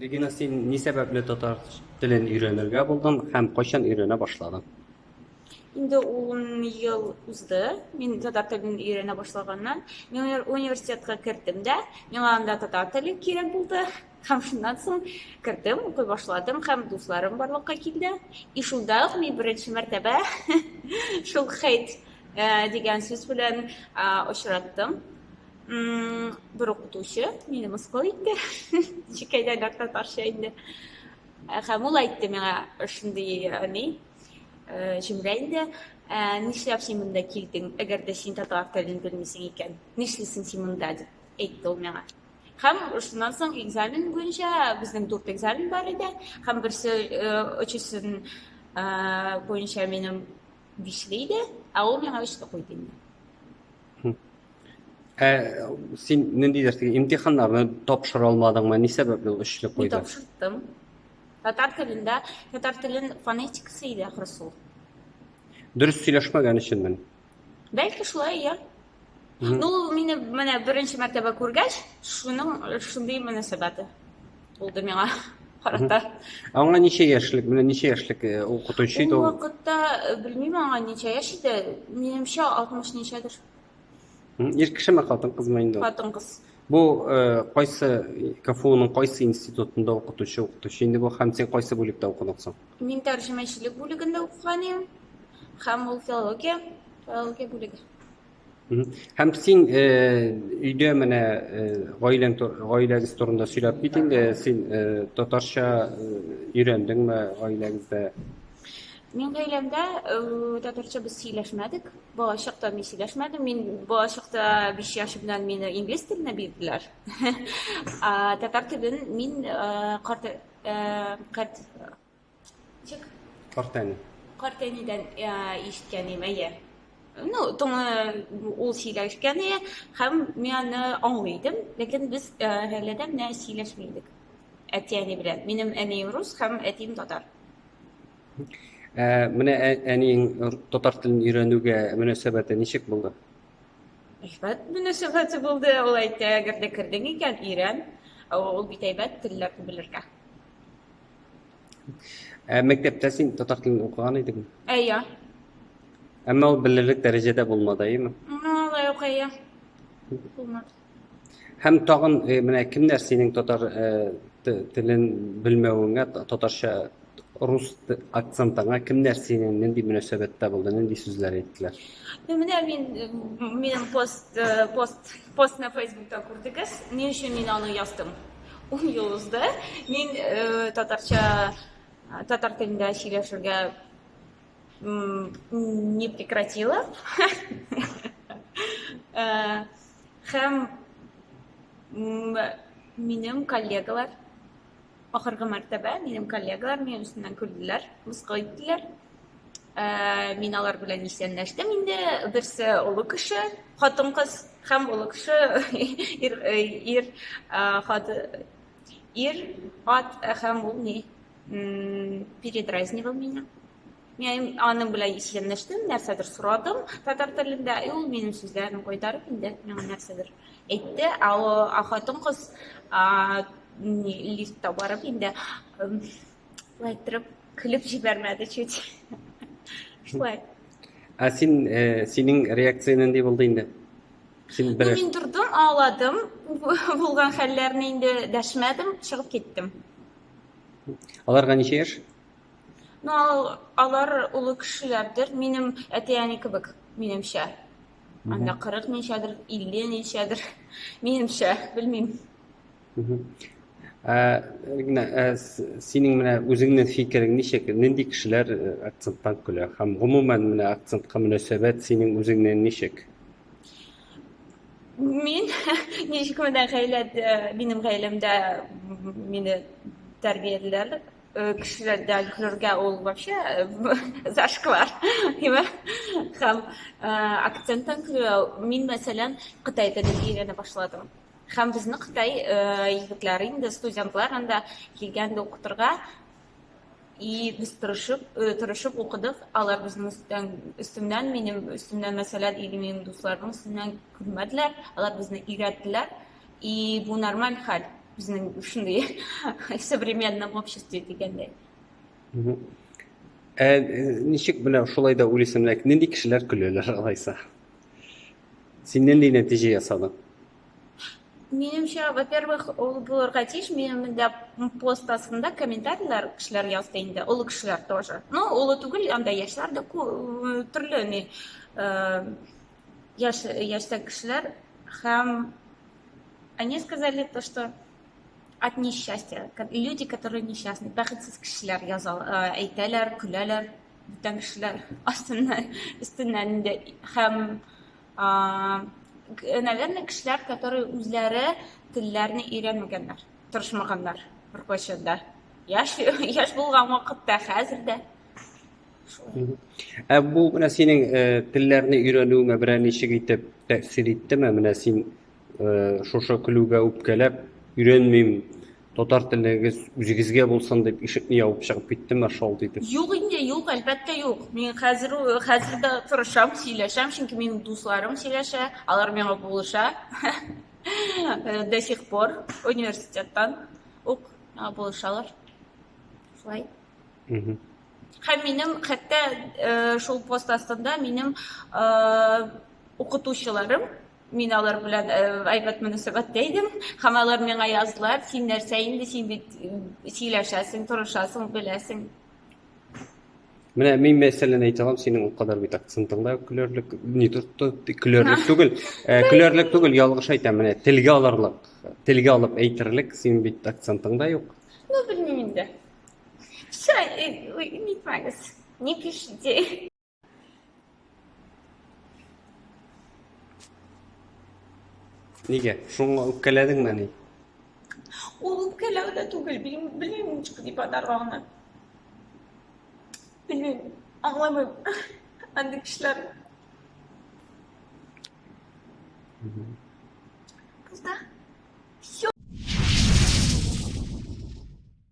Regina, sen ne sebeple tatar телен үйренергә булдың һәм кайчан өйрәнә башладың? Инде 10 ел узды. Мин татар телен өйрәнә башлаганнан. Мин университетка кертем дә, миңа анда татар теле кирәк булды. Һәм шуннан соң кертем, укый башладым, һәм дусларым барлыкка килде. И шунда ук мин беренче мәртәбә шул хейт дигән сүз белән очраттым. Бер укытучы мине мыскыл итте. Шикәйләр татарча инде. Һәм ул әйтте миңа шундый җөмлә инде. Нишләп син монда килдең, әгәр дә син татар телен белмисең икән? Нишлисең син монда дип әйтте ул миңа. Һәм шуннан соң экзамен буенча безнең 4 экзамен бар иде. Һәм берсе өчесен буенча минем 5 иде, ә ул миңа 3 куйды инде. Син ниндидер имтиханнарны тапшыра алмадыңмы? Ни сәбәпле ул 3 Мин куйды? тапшырдым. Татар телен фонетикасы иде ахрысы ул. Дөрес сөйләшмәгән өченме? Бәлки шулай, я. Ну, мине менә беренче мәртәбә күргәч, шундый мөнәсәбәте булды миңа карата. Аңа ничә яшьлек, менә ничә яшьлек укытучы иде Ул ул? вакытта белмим аңа ничә яшь иде. Минемчә 60 ничәдер. Ир кешеме, хатын кызмы инде ул? Хатын-кыз. Бу кайсы КФУның кайсы институтында укытучы инде бу һәм син кайсы бүлектә укыдың соң? Мин тәрҗемәчелек бүлегендә укыган идем. Һәм ул филология бүлеге. Һәм син өйдә менә гаиләгез турында сөйләп бит инде, син татарча өйрәндеңме гаиләгездә? Мин гаиләмдә татарча без сөйләшмәдек. Балачакта мин сөйләшмәдем. Мин балачакта 5 яшь белән мине инглиз теленә бирделәр. Татар телен мин картәнидән ишеткән идем, әйе. Ну, ул сөйләшкән иде һәм мин аны аңлыйдым, ләкин без гаиләдә менә сөйләшмәдек. Әти-әни белән. Минем әнием рус һәм әтием татар. Менә әниң татар телен өйрәнүгә мөнәсәбәте ничек булды? Әйбәт мөнәсәбәте булды. Ул әйтте, әгәр дә кердең икән, өйрән. Ул бит әйбәт телләрне белергә. Мәктәптә син татар телен укыган идеңме? Әйе. Әмма ул белерлек дәрәҗәдә булмады, әйеме? Алай ук әйе. Булмады. Һәм тагын менә кемнәр синең татар телен белмәвеңә, татарча рус акцентыңа кемнәр синең нинди мөнәсәбәттә булды, нинди сүзләр әйттеләр? Менә минем пост на Facebook'та күрдегез. Ни өчен мин аны яздым? 10 ел узды. Мин татар телендә сөйләшергә не прекратила. Һәм минем коллегалар ахыргы мәртәбә минем коллегалар минем үстеннән көлделәр, мыскыл иттеләр. Мин алар белән исәнләштем инде. Берсе олы кеше, хатын-кыз һәм олы кеше ир һәм ул ни передразнивал меня. Мин аның белән исәнләштем, нәрсәдер сорадым татар телендә. Ул минем сүзләрне кайтарып инде миңа нәрсәдер әйтте. Хатын-кыз лифтта барып инде лайттырып көлеп җибәрмәде чуть. Шулай. Синең реакцияң нинди булды инде? Мин тордым, ауладым. Булган хәлләрне инде дәшмәдем, чыгып киттем. Аларга ничә яшь? Алар улы кешеләрдер. Минем әти-әни кебек, минемчә. Анда 40 ничәдер, 50 ничәдер. Минемчә, белмим. Синең менә үзеңнең фикерең ничек? Нинди кешеләр акценттан көлә? Һәм гомумән менә акцентка мөнәсәбәт синең үзеңнән ничек? Мин ничек менә минем гаиләмдә мине тәрбияләделәр. Кешеләрдән көләргә ул вообще зашквар. Һәм акценттан көлә. Мин мәсәлән Кытай телен өйрәнә башладым. Һәм безнең Кытай егетләре инде студентлар анда килгәндә укытырга. И без тырышып укыдык. Алар безнең өстемнән, минем өстемнән мәсәлән, минем дусларның өстеннән көлмәделәр. Алар безне өйрәттеләр. И бу нормаль хәл. Bizning shunday современном обществе degende. Hı. Nişik bile şolay da ulisimlek nindi kişiler külüyorlar alaysa. Sen nindi netice yasadın? Menimче, во-первых, ул булырга тиеш. Минем дә пост астында комментарийлар кешеләр язды инде. Олы кешеләр тоже. Ну, олы түгел, анда яшьләр дә төрле яшьтәге кешеләр һәм они сказали то, что от несчастья. Люди, которые несчастны, бәхетсез кешеләр әйтәләр, көләләр. Бүтән кешеләр өстеннән инде һәм наверное, кешеләр, которые үзләре телләрне өйрәнмәгәннәр, тырышмаганнар беркайчан да. Яшь булган вакытта, хәзер дә. Bu менә синең телләрне өйрәнүеңә берәр ничек итеп тәэсир иттеме? Менә син шушы көлүгә үпкәләп өйрәнмим, татар телегез үзегезгә булсын дип ишекне ябып чыгып киттеме шул дип? Юк инде, юк, әлбәттә юк. Мин хәзер дә тырышам, сөйләшәм, чөнки минем дусларым сөйләшә, алар миңа булыша. До сих пор университеттан ук булышалар. Шулай. Һәм минем хәтта шул пост астында минем укытучыларым, мин алар белән әйбәт мөнәсәбәттә идем, һәм алар миңа яздылар, син нәрсә инде, син бит сөйләшәсең, тырышасың, беләсең. Менә мин мәсәлән әйтәм, синең ул кадәр бит акцентыңда көлерлек, ни көлерлек түгел. Көлерлек түгел, ялгыш әйтәм, менә телгә алырлык, телгә алып әйтерлек, син бит акцентыңда юк. Ну, белмим инде. Всё, нитмәгез. Не пишите. Нигә? Шуңа үпкәләдеңме ни? Ул үпкәләү дә түгел, белмим ничек дип атарга аны. Bilmiyorum, anlamıyorum. Andi kişiler. Burada.